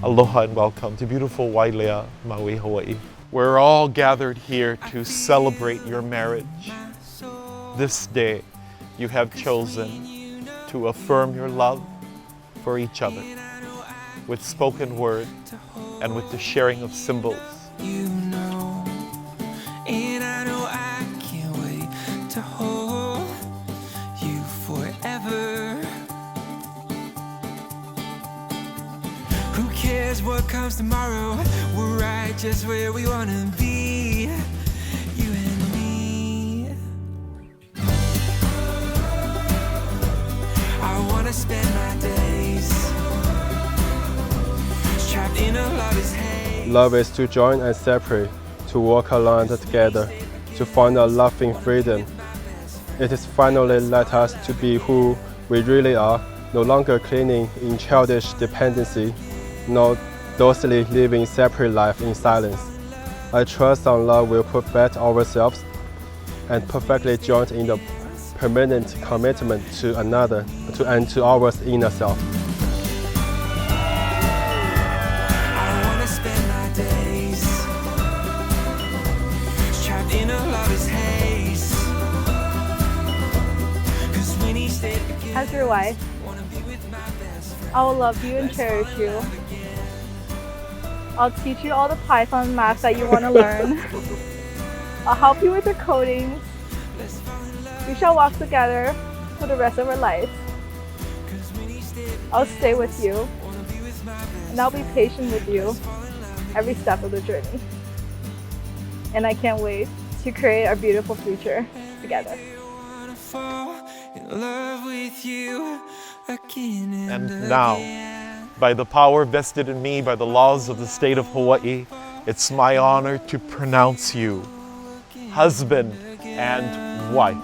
Aloha and welcome to beautiful Wailea, Maui, Hawaii. We're all gathered here to celebrate your marriage. This day, you have chosen to affirm your love for each other with spoken word and with the sharing of symbols. You know, and I know I can't wait to hold you forever. Who cares what comes tomorrow? We're right just where we wanna be, you and me. I wanna spend my days trapped in a lover's haze. Love is to join and separate, to walk along together, to find a loving freedom. It is finally let us to be who we really are, no longer clinging in childish dependency, nor docilely living separate life in silence. I trust our love will perfect ourselves and perfectly join in the permanent commitment to another and to our inner self. As your wife, I will love you and cherish you. I'll teach you all the Python math that you want to learn. I'll help you with your coding. We shall walk together for the rest of our lives. I'll stay with you, and I'll be patient with you every step of the journey. And I can't wait to create our beautiful future together. And now, by the power vested in me by the laws of the state of Hawaii, it's my honor to pronounce you husband and wife.